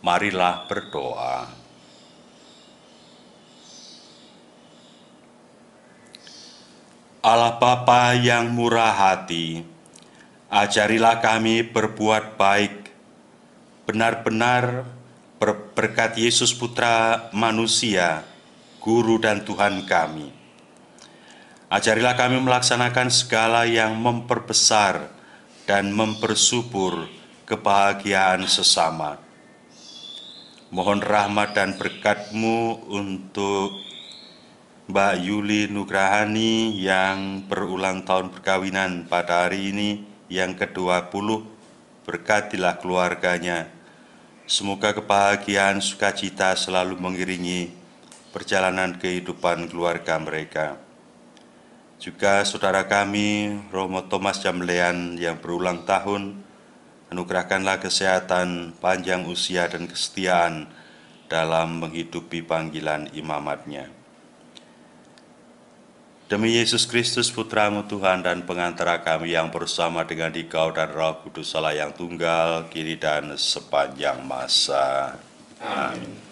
Marilah berdoa. Allah Bapa yang murah hati, ajarilah kami berbuat baik, benar-benar berkat Yesus Putra manusia, Guru dan Tuhan kami. Ajarilah kami melaksanakan segala yang memperbesar dan mempersubur kebahagiaan sesama. Mohon rahmat dan berkat-Mu untuk Mbak Yuli Nugrahani yang berulang tahun perkawinan pada hari ini yang ke-20. Berkatilah keluarganya. Semoga kebahagiaan sukacita selalu mengiringi perjalanan kehidupan keluarga mereka. Juga saudara kami, Romo Thomas Jamlean yang berulang tahun, anugerahkanlah kesehatan, panjang usia dan kesetiaan dalam menghidupi panggilan imamatnya. Demi Yesus Kristus Putra-Mu Tuhan dan pengantara kami yang bersama dengan Dikau dan Roh Kudus Allah yang tunggal, kini dan sepanjang masa. Amin.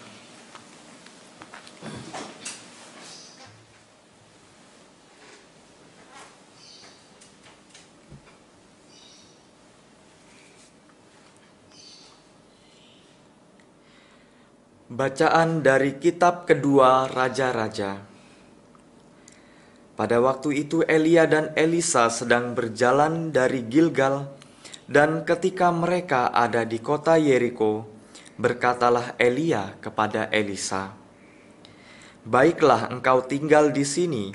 Bacaan dari kitab kedua Raja-Raja. Pada waktu itu Elia dan Elisa sedang berjalan dari Gilgal, dan ketika mereka ada di kota Yeriko, berkatalah Elia kepada Elisa, "Baiklah engkau tinggal di sini,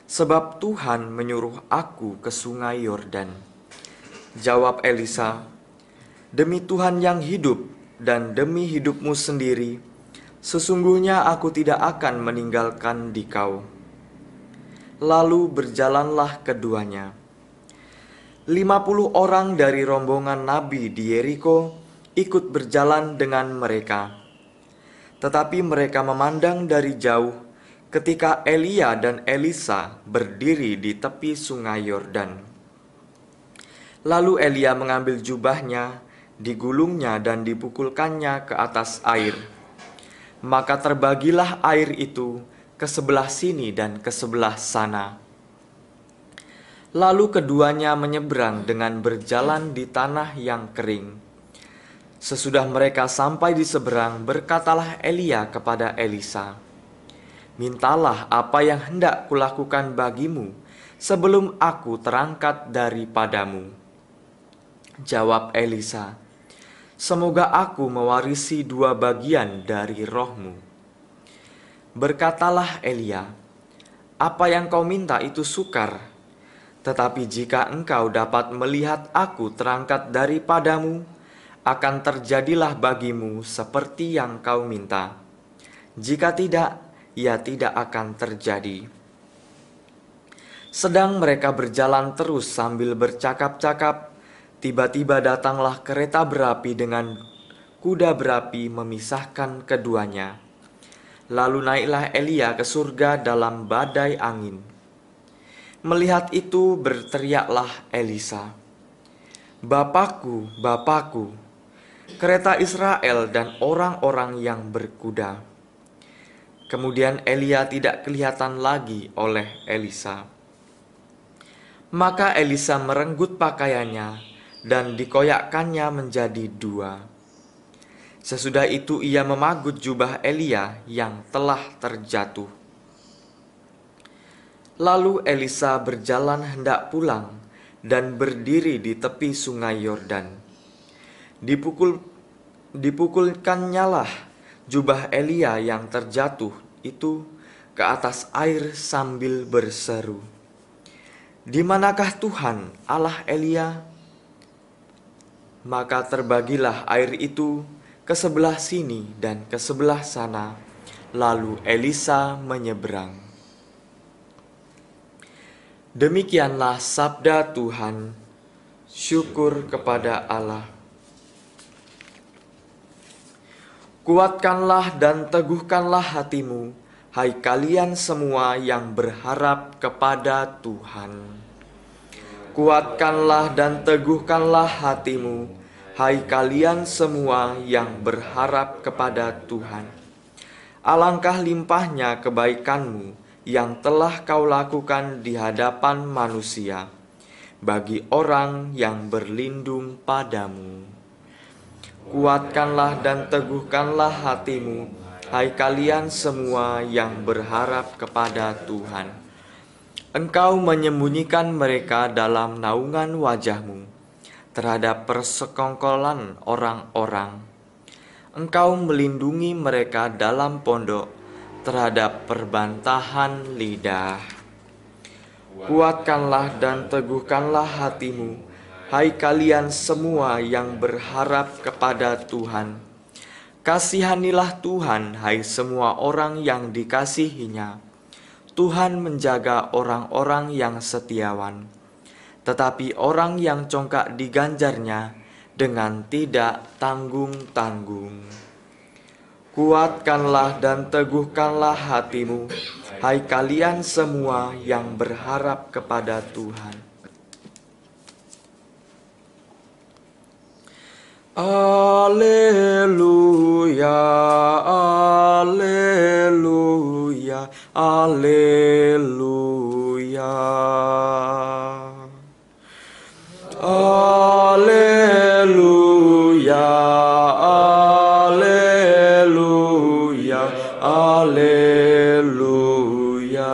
sebab Tuhan menyuruh aku ke sungai Yordan." Jawab Elisa, "Demi Tuhan yang hidup dan demi hidupmu sendiri, sesungguhnya aku tidak akan meninggalkan dikau." Lalu berjalanlah keduanya. 50 orang dari rombongan Nabi di Yeriko ikut berjalan dengan mereka. Tetapi mereka memandang dari jauh ketika Elia dan Elisa berdiri di tepi sungai Yordan. Lalu Elia mengambil jubahnya, digulungnya dan dipukulkannya ke atas air. Maka terbagilah air itu ke sebelah sini dan ke sebelah sana. Lalu keduanya menyeberang dengan berjalan di tanah yang kering. Sesudah mereka sampai di seberang, berkatalah Elia kepada Elisa, "Mintalah apa yang hendak kulakukan bagimu sebelum aku terangkat daripadamu." Jawab Elisa, "Semoga aku mewarisi 2 bagian dari rohmu." Berkatalah Elia, "Apa yang kau minta itu sukar, tetapi jika engkau dapat melihat aku terangkat daripadamu, akan terjadilah bagimu seperti yang kau minta. Jika tidak, ia tidak akan terjadi." Sedang mereka berjalan terus sambil bercakap-cakap, tiba-tiba datanglah kereta berapi dengan kuda berapi memisahkan keduanya. Lalu naiklah Elia ke surga dalam badai angin. Melihat itu berteriaklah Elisa, "Bapakku, Bapakku, kereta Israel dan orang-orang yang berkuda." Kemudian Elia tidak kelihatan lagi oleh Elisa. Maka Elisa merenggut pakaiannya dan dikoyakkannya menjadi 2. Sesudah itu ia memagut jubah Elia yang telah terjatuh. Lalu Elisa berjalan hendak pulang dan berdiri di tepi sungai Yordan. Dipukulkannyalah jubah Elia yang terjatuh itu ke atas air sambil berseru, "Di manakah Tuhan Allah Elia?" Maka terbagilah air itu ke sebelah sini dan ke sebelah sana, lalu Elisa menyeberang. Demikianlah sabda Tuhan. Syukur kepada Allah. Kuatkanlah dan teguhkanlah hatimu, hai kalian semua yang berharap kepada Tuhan. Kuatkanlah dan teguhkanlah hatimu, hai kalian semua yang berharap kepada Tuhan. Alangkah limpahnya kebaikanmu yang telah kau lakukan di hadapan manusia, bagi orang yang berlindung padamu. Kuatkanlah dan teguhkanlah hatimu, hai kalian semua yang berharap kepada Tuhan. Engkau menyembunyikan mereka dalam naungan wajahmu terhadap persekongkolan orang-orang. Engkau melindungi mereka dalam pondok terhadap perbantahan lidah. Kuatkanlah dan teguhkanlah hatimu, hai kalian semua yang berharap kepada Tuhan. Kasihanilah Tuhan, hai semua orang yang dikasihinya. Tuhan menjaga orang-orang yang setiawan, tetapi orang yang congkak diganjarnya dengan tidak tanggung-tanggung. Kuatkanlah dan teguhkanlah hatimu, hai kalian semua yang berharap kepada Tuhan. Alleluia, alleluia, alleluia. Alleluia, alleluia, alleluia.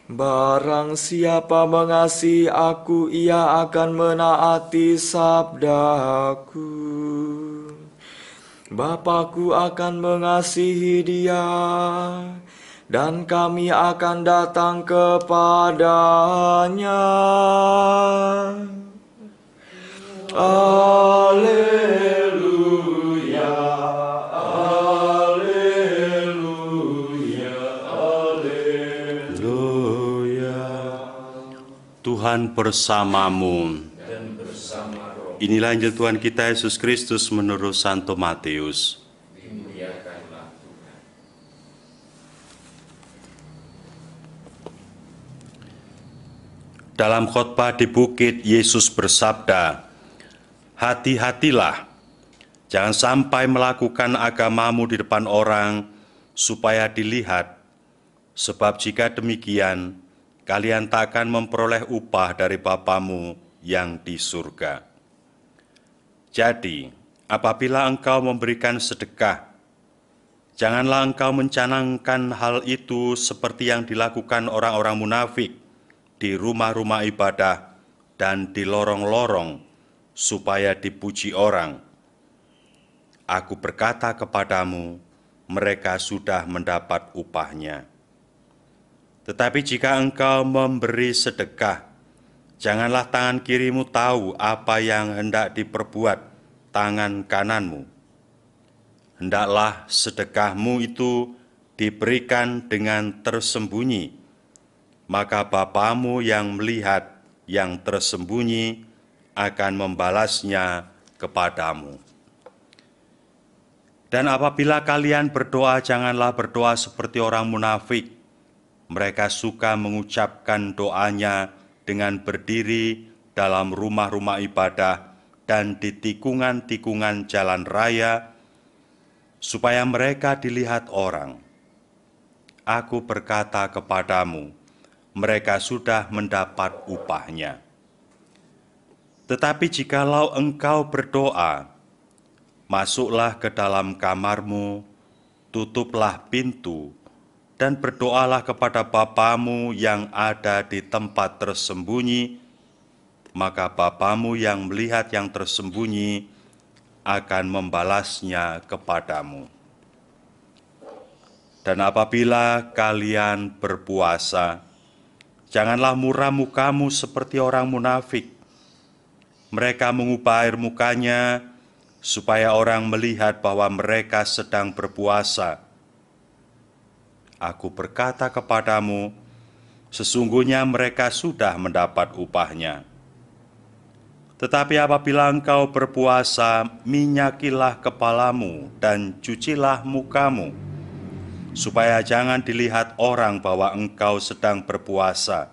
Barang siapa mengasihi aku, ia akan menaati sabdaku. Bapakku akan mengasihi dia, dan kami akan datang kepadanya. Alleluia, alleluia, alleluia. Tuhan bersamamu. Inilah Injil Tuhan kita Yesus Kristus menurut Santo Matius. Dalam khotbah di bukit, Yesus bersabda, "Hati-hatilah, jangan sampai melakukan agamamu di depan orang, supaya dilihat, sebab jika demikian, kalian tak akan memperoleh upah dari Bapamu yang di surga." Jadi, apabila engkau memberikan sedekah, janganlah engkau mencanangkan hal itu seperti yang dilakukan orang-orang munafik di rumah-rumah ibadah dan di lorong-lorong, supaya dipuji orang. Aku berkata kepadamu, mereka sudah mendapat upahnya. Tetapi jika engkau memberi sedekah, janganlah tangan kirimu tahu apa yang hendak diperbuat tangan kananmu. Hendaklah sedekahmu itu diberikan dengan tersembunyi, maka Bapamu yang melihat yang tersembunyi akan membalasnya kepadamu. Dan apabila kalian berdoa, janganlah berdoa seperti orang munafik. Mereka suka mengucapkan doanya dengan berdiri dalam rumah-rumah ibadah dan di tikungan-tikungan jalan raya, supaya mereka dilihat orang. Aku berkata kepadamu, mereka sudah mendapat upahnya. Tetapi jikalau engkau berdoa, masuklah ke dalam kamarmu, tutuplah pintu, dan berdoalah kepada Bapamu yang ada di tempat tersembunyi, maka Bapamu yang melihat yang tersembunyi akan membalasnya kepadamu. Dan apabila kalian berpuasa, janganlah muram mukamu seperti orang munafik. Mereka mengubah air mukanya supaya orang melihat bahwa mereka sedang berpuasa. Aku berkata kepadamu, sesungguhnya mereka sudah mendapat upahnya. Tetapi apabila engkau berpuasa, minyakilah kepalamu dan cucilah mukamu, supaya jangan dilihat orang bahwa engkau sedang berpuasa,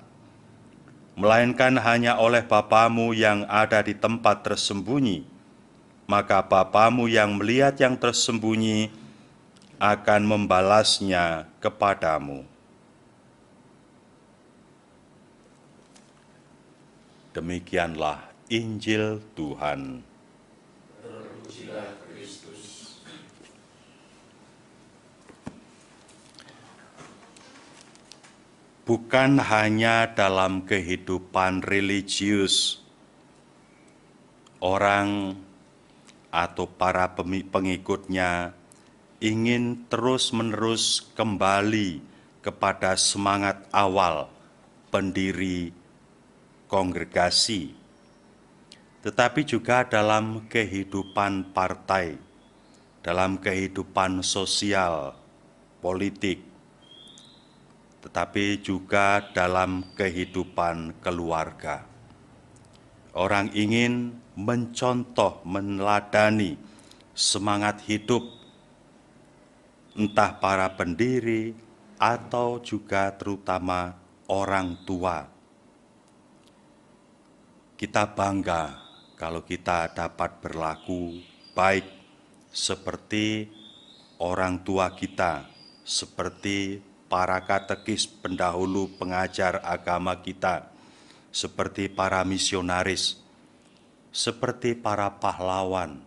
melainkan hanya oleh Bapamu yang ada di tempat tersembunyi. Maka Bapamu yang melihat yang tersembunyi akan membalasnya kepadamu. Demikianlah Injil Tuhan. Terpujilah Kristus. Bukan hanya dalam kehidupan religius, orang atau para pengikutnya ingin terus-menerus kembali kepada semangat awal pendiri kongregasi, tetapi juga dalam kehidupan partai, dalam kehidupan sosial, politik, tetapi juga dalam kehidupan keluarga. Orang ingin mencontoh, meneladani semangat hidup entah para pendiri atau juga terutama orang tua. Kita bangga kalau kita dapat berlaku baik seperti orang tua kita, seperti para katekis pendahulu pengajar agama kita, seperti para misionaris, seperti para pahlawan.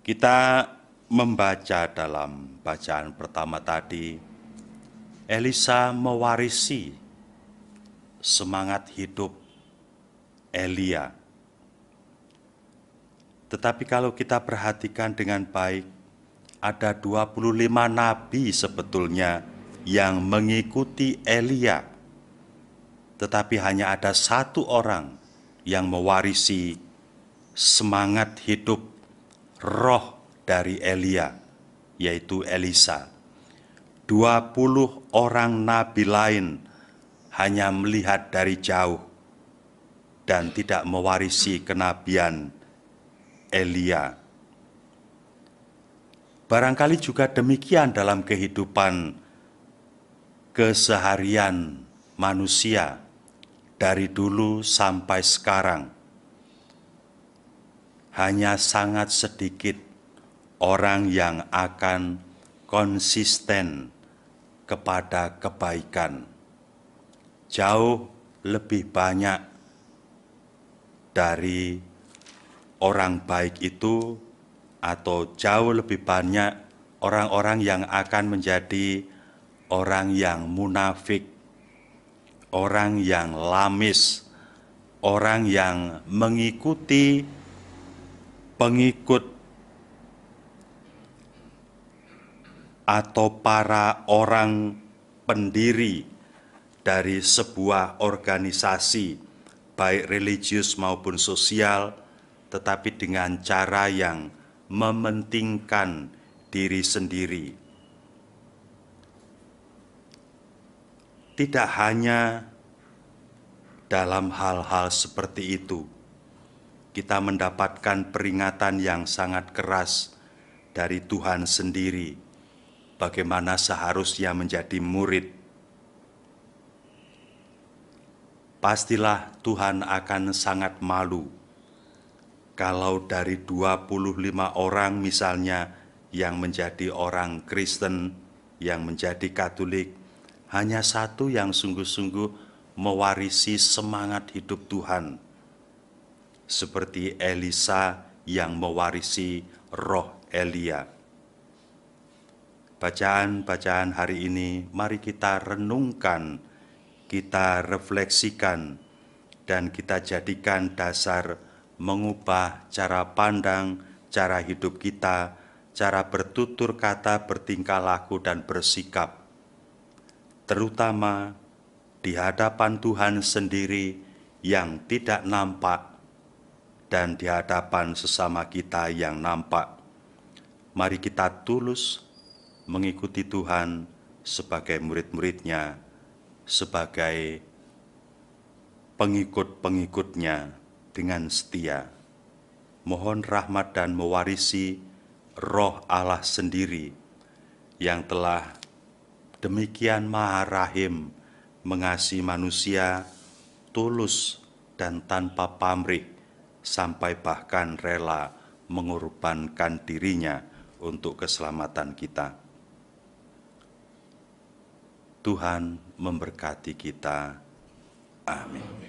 Kita membaca dalam bacaan pertama tadi, Elisa mewarisi semangat hidup Elia. Tetapi kalau kita perhatikan dengan baik, ada 25 nabi sebetulnya yang mengikuti Elia. Tetapi hanya ada satu orang yang mewarisi semangat hidup roh dari Elia, yaitu Elisa. 20 orang nabi lain hanya melihat dari jauh dan tidak mewarisi kenabian Elia. Barangkali juga demikian dalam kehidupan keseharian manusia dari dulu sampai sekarang. Hanya sangat sedikit orang yang akan konsisten kepada kebaikan. Jauh lebih banyak dari orang baik itu, atau jauh lebih banyak orang-orang yang akan menjadi orang yang munafik, orang yang lamis, orang yang mengikuti pengikut atau para orang pendiri dari sebuah organisasi, baik religius maupun sosial, tetapi dengan cara yang mementingkan diri sendiri. Tidak hanya dalam hal-hal seperti itu, kita mendapatkan peringatan yang sangat keras dari Tuhan sendiri, bagaimana seharusnya menjadi murid. Pastilah Tuhan akan sangat malu kalau dari 25 orang misalnya yang menjadi orang Kristen, yang menjadi Katolik, hanya satu yang sungguh-sungguh mewarisi semangat hidup Tuhan, seperti Elisa yang mewarisi roh Elia. Bacaan-bacaan hari ini mari kita renungkan, kita refleksikan, dan kita jadikan dasar mengubah cara pandang, cara hidup kita, cara bertutur kata, bertingkah laku, dan bersikap, terutama di hadapan Tuhan sendiri yang tidak nampak dan di hadapan sesama kita yang nampak. Mari kita tulus mengikuti Tuhan sebagai murid-muridnya, sebagai pengikut-pengikutnya dengan setia. Mohon rahmat dan mewarisi roh Allah sendiri yang telah demikian maha rahim mengasihi manusia tulus dan tanpa pamrih, sampai bahkan rela mengorbankan dirinya untuk keselamatan kita. Tuhan memberkati kita. Amin.